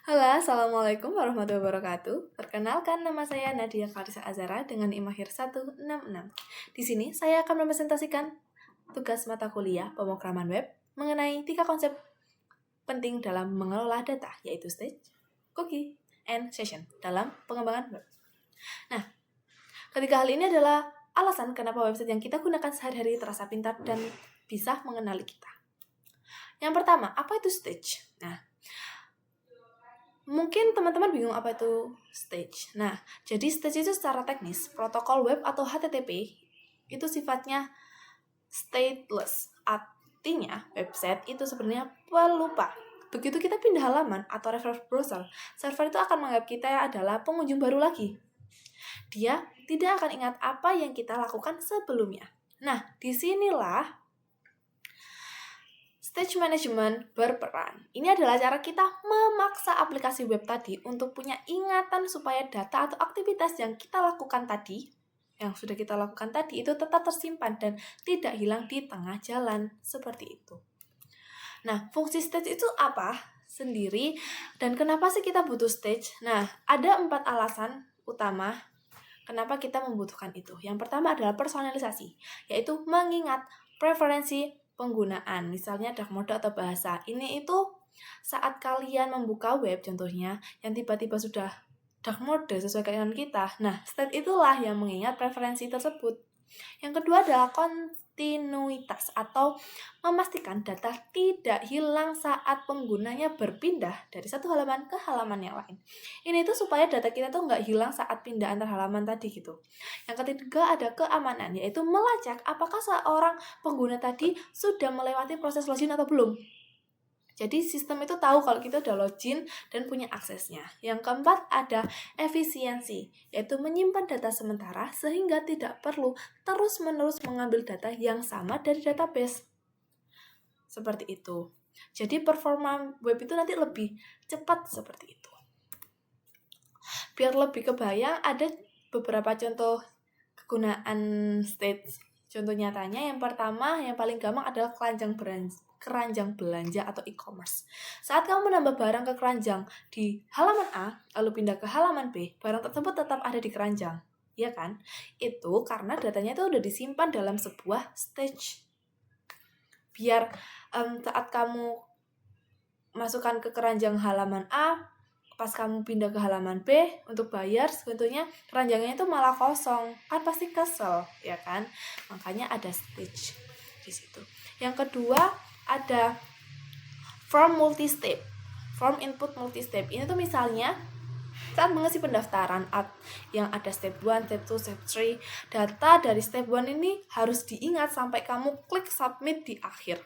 Halo, Assalamualaikum warahmatullahi wabarakatuh. Perkenalkan, nama saya Nadia Clarissa Azara dengan IMAHIR 166. Di sini saya akan mempresentasikan tugas mata kuliah pemrograman web mengenai 3 konsep penting dalam mengelola data, yaitu stage, cookie, and session dalam pengembangan web. Nah, ketiga hal ini adalah alasan kenapa website yang kita gunakan sehari-hari terasa pintar dan bisa mengenali kita. Yang pertama, apa itu stage? Nah, mungkin teman-teman bingung apa itu stage. Nah, jadi stage itu secara teknis, protokol web atau HTTP itu sifatnya stateless. Artinya, website itu sebenarnya pelupa. Begitu kita pindah halaman atau refresh browser, server itu akan menganggap kita adalah pengunjung baru lagi. Dia tidak akan ingat apa yang kita lakukan sebelumnya. Nah, disinilah stage management berperan. Ini adalah cara kita memaksa aplikasi web tadi untuk punya ingatan supaya data atau aktivitas yang kita lakukan tadi, yang sudah kita lakukan tadi, itu tetap tersimpan dan tidak hilang di tengah jalan. Seperti itu. Nah, fungsi stage itu apa sendiri dan kenapa sih kita butuh stage? Nah, ada 4 alasan utama kenapa kita membutuhkan itu. Yang pertama adalah personalisasi, yaitu mengingat preferensi penggunaan, misalnya dark mode atau bahasa. Ini itu saat kalian membuka web contohnya, yang tiba-tiba sudah dark mode sesuai keinginan kita. Nah, state itulah yang mengingat preferensi tersebut. Yang kedua adalah kontinuitas atau memastikan data tidak hilang saat penggunanya berpindah dari satu halaman ke halaman yang lain. Ini tuh supaya data kita tuh nggak hilang saat pindah antar halaman tadi gitu. Yang ketiga ada keamanan, yaitu melacak apakah seorang pengguna tadi sudah melewati proses login atau belum. Jadi sistem itu tahu kalau kita udah login dan punya aksesnya. Yang keempat ada efisiensi, yaitu menyimpan data sementara sehingga tidak perlu terus-menerus mengambil data yang sama dari database. Seperti itu. Jadi performa web itu nanti lebih cepat seperti itu. Biar lebih kebayang, ada beberapa contoh kegunaan stage. Contoh nyatanya yang pertama, yang paling gampang adalah keranjang belanja atau e-commerce. Saat kamu menambah barang ke keranjang di halaman A, lalu pindah ke halaman B, barang tersebut tetap ada di keranjang. Ya kan? Itu karena datanya itu udah disimpan dalam sebuah stage. Biar saat kamu masukkan ke keranjang halaman A, pas kamu pindah ke halaman B untuk bayar, sebetulnya keranjangnya itu malah kosong, kan pasti kesel, ya kan? Makanya ada stage di situ. Yang kedua ada form multi-step, form input multi-step. Ini tuh misalnya saat mengisi pendaftaran yang ada step 1, step 2, step 3, data dari step 1 ini harus diingat sampai kamu klik submit di akhir.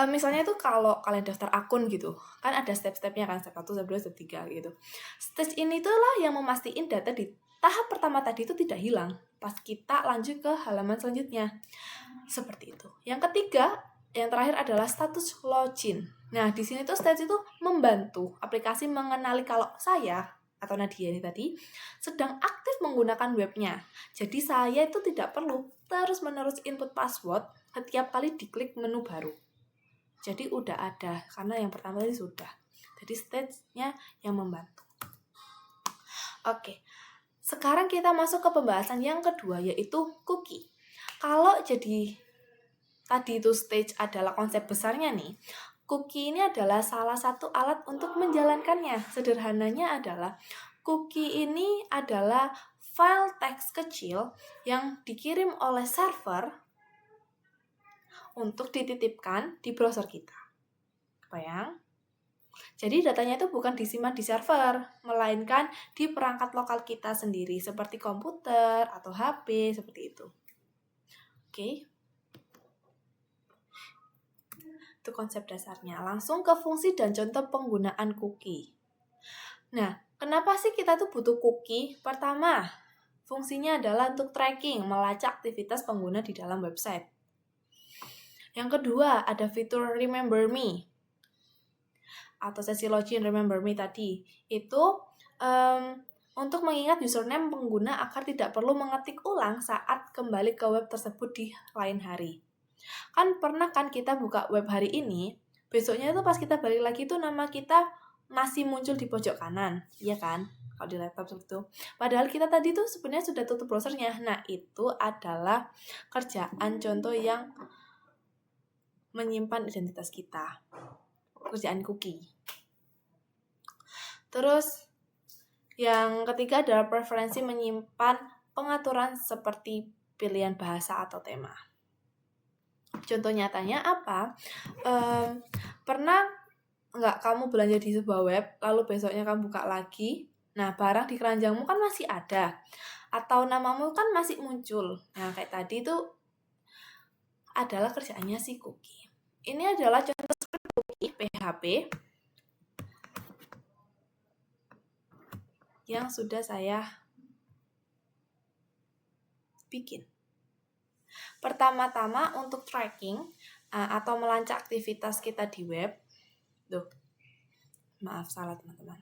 Misalnya itu kalau kalian daftar akun gitu, kan ada step-stepnya kan, step 1, step 2, step 3 gitu. Stage ini itulah yang memastikan data di tahap pertama tadi itu tidak hilang pas kita lanjut ke halaman selanjutnya. Seperti itu. Yang ketiga, yang terakhir adalah status login. Nah, di sini tuh stage itu membantu aplikasi mengenali kalau saya atau Nadia ini tadi sedang aktif menggunakan webnya. Jadi saya itu tidak perlu terus-menerus input password setiap kali diklik menu baru. Jadi udah ada, karena yang pertama tadi sudah. Jadi stage-nya yang membantu. Oke, sekarang kita masuk ke pembahasan yang kedua, yaitu cookie. Kalau jadi tadi itu stage adalah konsep besarnya nih, cookie ini adalah salah satu alat untuk menjalankannya. Sederhananya adalah, cookie ini adalah file teks kecil yang dikirim oleh server untuk dititipkan di browser kita. Kebayang? Jadi datanya itu bukan disimpan di server, melainkan di perangkat lokal kita sendiri, seperti komputer atau HP, seperti itu. Oke. Itu konsep dasarnya. Langsung ke fungsi dan contoh penggunaan cookie. Nah, kenapa sih kita tuh butuh cookie? Pertama, fungsinya adalah untuk tracking, melacak aktivitas pengguna di dalam website. Yang kedua, ada fitur Remember Me atau sesi login Remember Me tadi. Itu untuk mengingat username pengguna agar tidak perlu mengetik ulang saat kembali ke web tersebut di lain hari. Kan pernah kan kita buka web hari ini, besoknya itu pas kita balik lagi itu nama kita masih muncul di pojok kanan, iya kan? Kalau di laptop seperti itu. Padahal kita tadi tuh sebenarnya sudah tutup browsernya. Nah, itu adalah kerjaan contoh yang menyimpan identitas kita. Kerjaan cookie. Terus yang ketiga adalah preferensi menyimpan pengaturan seperti pilihan bahasa atau tema. Contoh nyatanya apa? Pernah nggak kamu belanja di sebuah web, lalu besoknya kamu buka lagi, nah barang di keranjangmu kan masih ada, atau namamu kan masih muncul. Nah kayak tadi itu adalah kerjaannya si cookie. Ini adalah contoh script cookie PHP yang sudah saya bikin. Pertama-tama untuk tracking atau melacak aktivitas kita di web. Maaf, salah teman-teman.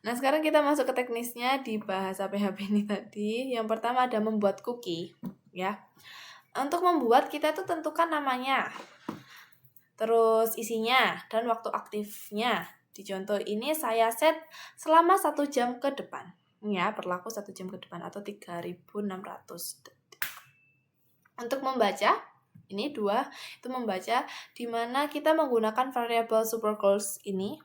Nah, sekarang kita masuk ke teknisnya di bahasa PHP ini tadi. Yang pertama ada membuat cookie, ya. Untuk membuat kita tuh tentukan namanya, terus isinya, dan waktu aktifnya. Di contoh ini saya set selama 1 jam ke depan. Ya, berlaku 1 jam ke depan atau 3.600 detik. Untuk membaca, ini 2, itu membaca, di mana kita menggunakan variabel supercalls ini,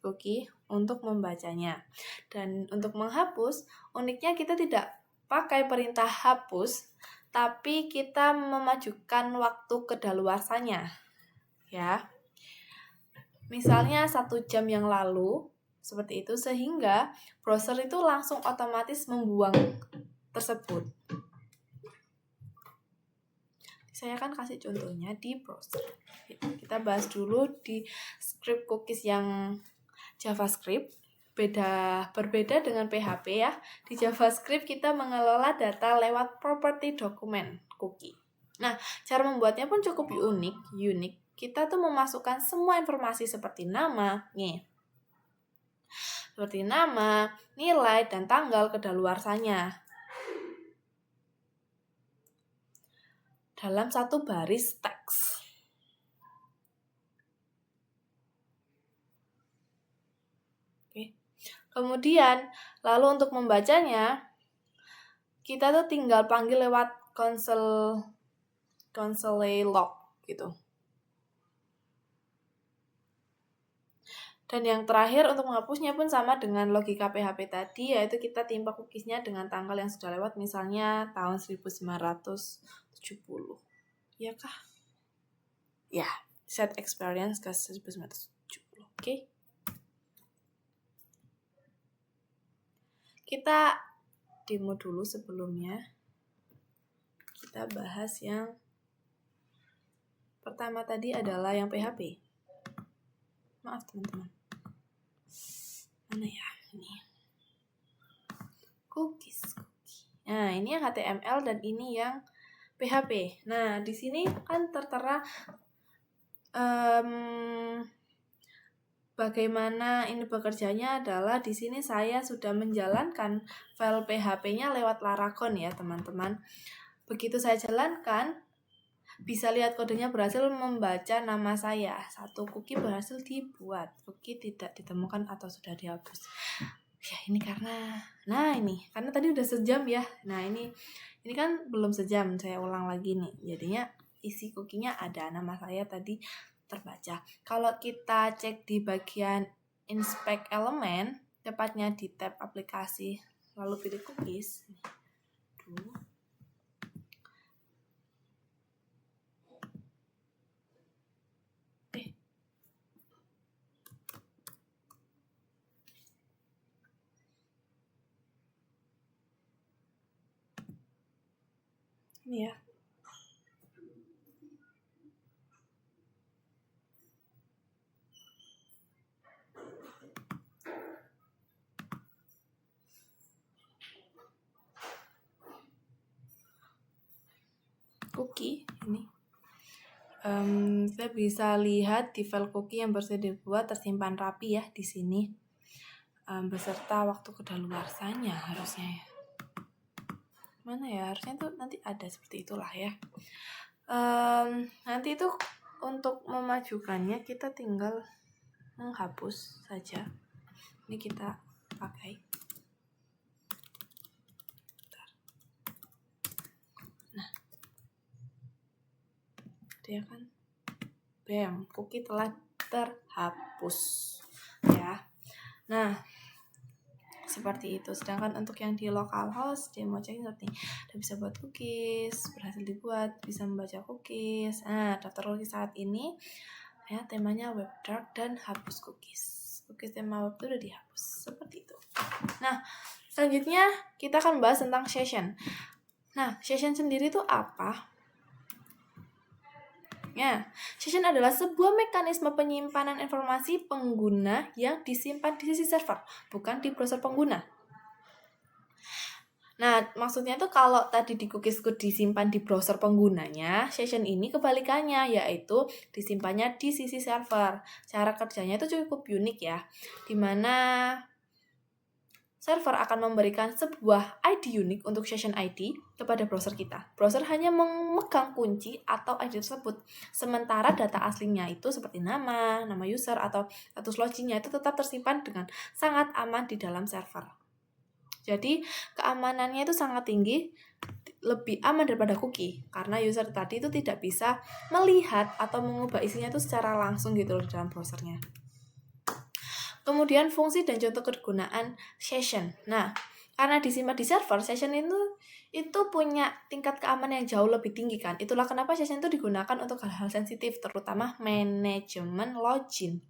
cookie, untuk membacanya. Dan untuk menghapus, uniknya kita tidak pakai perintah hapus, tapi kita memajukan waktu kedaluarsanya. Ya. Misalnya 1 jam yang lalu, seperti itu, sehingga browser itu langsung otomatis membuang tersebut. Saya akan kasih contohnya di browser. Kita bahas dulu di script cookies yang JavaScript. Berbeda dengan PHP ya. Di JavaScript kita mengelola data lewat property dokumen cookie. Nah, cara membuatnya pun cukup unik. Kita tuh memasukkan semua informasi seperti nama, nilai, dan tanggal kedaluarsanya dalam satu baris teks. Oke. Kemudian, lalu untuk membacanya, kita tuh tinggal panggil lewat console log gitu. Dan yang terakhir untuk menghapusnya pun sama dengan logika PHP tadi, yaitu kita timpa cookiesnya dengan tanggal yang sudah lewat, misalnya tahun 1970. Iya kah? Ya, set experience ke 1970. Oke. Kita demo dulu sebelumnya. Kita bahas yang pertama tadi adalah yang PHP. Maaf teman-teman. Mana ya? Ini. Cookies. Nah, ini yang HTML dan ini yang PHP. Nah, di sini kan tertera bagaimana ini bekerjanya adalah di sini saya sudah menjalankan file PHP-nya lewat Laragon ya, teman-teman. Begitu saya jalankan, bisa lihat kodenya berhasil membaca nama saya. 1 cookie berhasil dibuat. Cookie tidak ditemukan atau sudah dihapus. Ya, ini karena tadi udah sejam ya. Nah, ini kan belum sejam. Saya ulang lagi nih. Jadinya isi cookie-nya ada nama saya tadi terbaca. Kalau kita cek di bagian inspect element, tepatnya di tab aplikasi, lalu pilih cookies. Ini ya. Cookie ini. Kita bisa lihat di file cookie yang baru dibuat tersimpan rapi ya di sini. Beserta waktu kedaluarsanya harusnya ya. Mana ya? Harusnya tuh nanti ada seperti itulah ya. Nanti itu untuk memajukannya kita tinggal menghapus saja. Ini kita pakai. Nah, dia kan, bam, cookie telah terhapus, ya. Nah, seperti itu. Sedangkan untuk yang di localhost, dia mau cek seperti udah bisa buat cookies, berhasil dibuat, bisa membaca cookies. Nah, daftar cookies saat ini ya temanya web dark dan hapus cookies. Cookies tema web itu udah dihapus. Seperti itu. Nah, selanjutnya kita akan bahas tentang session. Nah, session sendiri itu apa? Ya, session adalah sebuah mekanisme penyimpanan informasi pengguna yang disimpan di sisi server, bukan di browser pengguna. Nah, maksudnya tuh kalau tadi di cookies disimpan di browser penggunanya, session ini kebalikannya, yaitu disimpannya di sisi server. Cara kerjanya itu cukup unik ya, dimana server akan memberikan sebuah ID unik untuk session ID kepada browser kita. Browser hanya memegang kunci atau ID tersebut. Sementara data aslinya itu seperti nama user, atau status loginnya itu tetap tersimpan dengan sangat aman di dalam server. Jadi, keamanannya itu sangat tinggi, lebih aman daripada cookie. Karena user tadi itu tidak bisa melihat atau mengubah isinya itu secara langsung gitu loh di dalam browsernya. Kemudian fungsi dan contoh kegunaan session. Nah, karena disimpan di server, session itu punya tingkat keamanan yang jauh lebih tinggi kan. Itulah kenapa session itu digunakan untuk hal-hal sensitif, terutama manajemen login.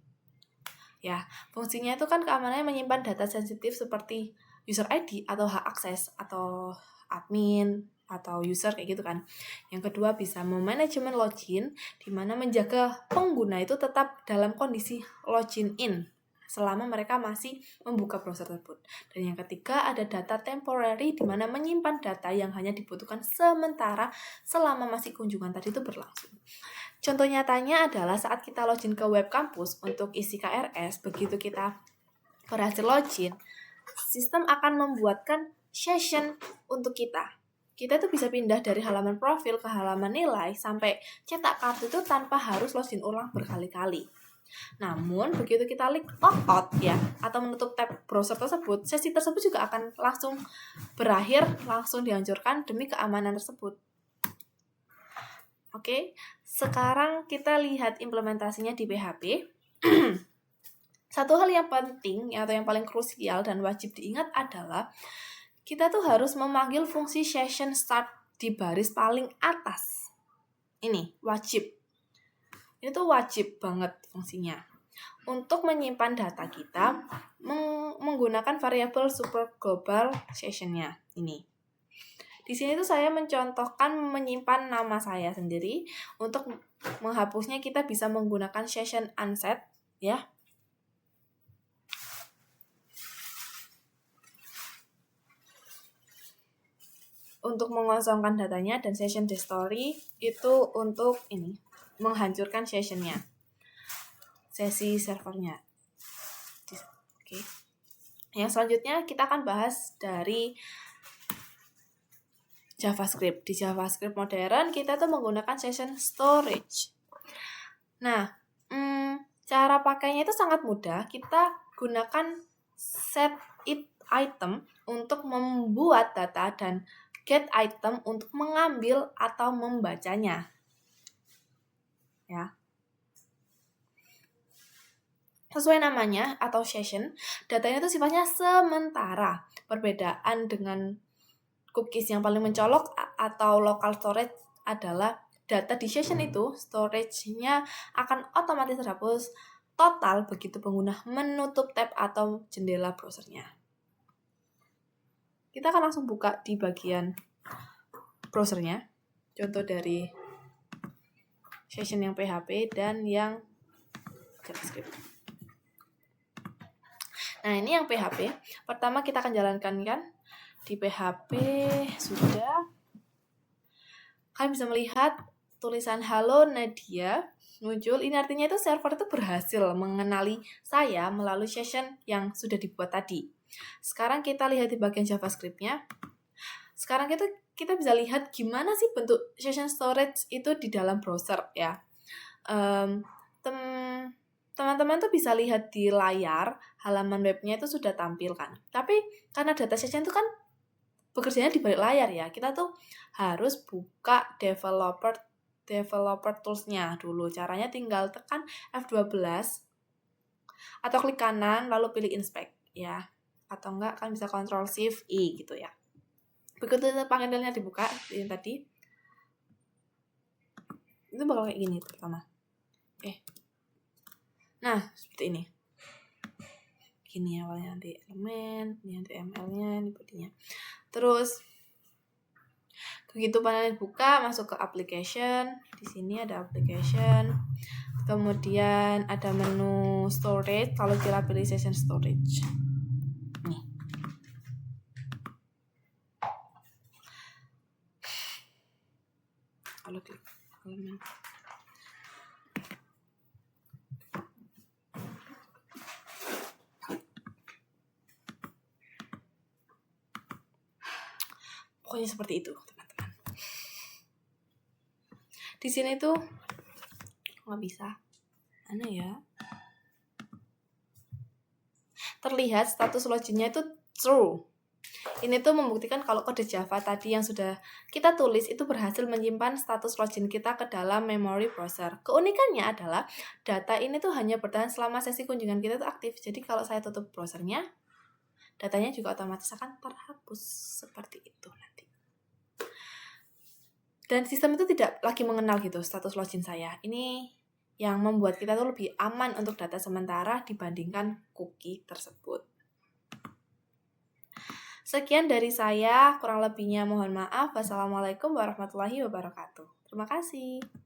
Ya, fungsinya itu kan keamanannya menyimpan data sensitif seperti user ID atau hak akses atau admin atau user kayak gitu kan. Yang kedua bisa memanajemen login, di mana menjaga pengguna itu tetap dalam kondisi login in selama mereka masih membuka browser tersebut. Dan yang ketiga ada data temporary, di mana menyimpan data yang hanya dibutuhkan sementara selama masih kunjungan tadi itu berlangsung. Contoh nyatanya adalah saat kita login ke web kampus untuk isi KRS, begitu kita berhasil login, sistem akan membuatkan session untuk kita. Kita tuh bisa pindah dari halaman profil ke halaman nilai sampai cetak kartu itu tanpa harus login ulang berkali-kali. Namun, begitu kita klik logout ya, atau menutup tab browser tersebut, sesi tersebut juga akan langsung berakhir, langsung dihancurkan demi keamanan tersebut. Oke, sekarang kita lihat implementasinya di PHP. Satu hal yang penting atau yang paling krusial dan wajib diingat adalah kita tuh harus memanggil fungsi session start di baris paling atas. Ini wajib. Ini tuh wajib banget fungsinya. Untuk menyimpan data kita menggunakan variabel super global session-nya ini. Di sini tuh saya mencontohkan menyimpan nama saya sendiri. Untuk menghapusnya kita bisa menggunakan session unset ya. Untuk mengosongkan datanya, dan session destory itu untuk ini menghancurkan sessionnya, sesi servernya. Oke. Yang selanjutnya kita akan bahas dari JavaScript. Di JavaScript modern kita tuh menggunakan session storage. Nah, cara pakainya itu sangat mudah. Kita gunakan set it item untuk membuat data dan get item untuk mengambil atau membacanya. Ya. Sesuai namanya atau session, datanya itu sifatnya sementara. Perbedaan dengan cookies yang paling mencolok atau local storage adalah data di session itu storage-nya akan otomatis terhapus total begitu pengguna menutup tab atau jendela browsernya. Kita akan langsung buka di bagian browsernya. Contoh dari session yang PHP dan yang JavaScript. Nah, ini yang PHP. Pertama kita akan jalankan kan. Di PHP sudah. Kalian bisa melihat tulisan Halo Nadia muncul. Ini artinya itu server itu berhasil mengenali saya melalui session yang sudah dibuat tadi. Sekarang kita lihat di bagian JavaScript-nya. Sekarang kita bisa lihat gimana sih bentuk session storage itu di dalam browser ya. teman-teman tuh bisa lihat di layar halaman webnya itu sudah tampil kan. Tapi karena data session itu kan bekerjanya di balik layar ya, kita tuh harus buka developer tools-nya dulu. Caranya tinggal tekan F12 atau klik kanan lalu pilih inspect ya. Atau enggak kan bisa Ctrl Shift I gitu ya. Begitu panelnya dibuka yang tadi, itu bakal kayak gini pertama. Nah, seperti ini. Gini awalnya, nanti elemen, ini nanti ML-nya, ini bodinya. Terus begitu panel dibuka, masuk ke application. Di sini ada application. Kemudian ada menu storage, kalau kita pilih session storage. Nih. Kalau klik elemen. Pokoknya seperti itu, teman-teman. Di sini tuh nggak bisa. Mana ya? Terlihat status loginnya itu true. Ini tuh membuktikan kalau kode Java tadi yang sudah kita tulis itu berhasil menyimpan status login kita ke dalam memory browser. Keunikannya adalah data ini tuh hanya bertahan selama sesi kunjungan kita tuh aktif. Jadi kalau saya tutup browsernya, datanya juga otomatis akan terhapus seperti itu nanti. Dan sistem itu tidak lagi mengenal gitu status login saya. Ini yang membuat kita tuh lebih aman untuk data sementara dibandingkan cookie tersebut. Sekian dari saya, kurang lebihnya mohon maaf. Wassalamualaikum warahmatullahi wabarakatuh. Terima kasih.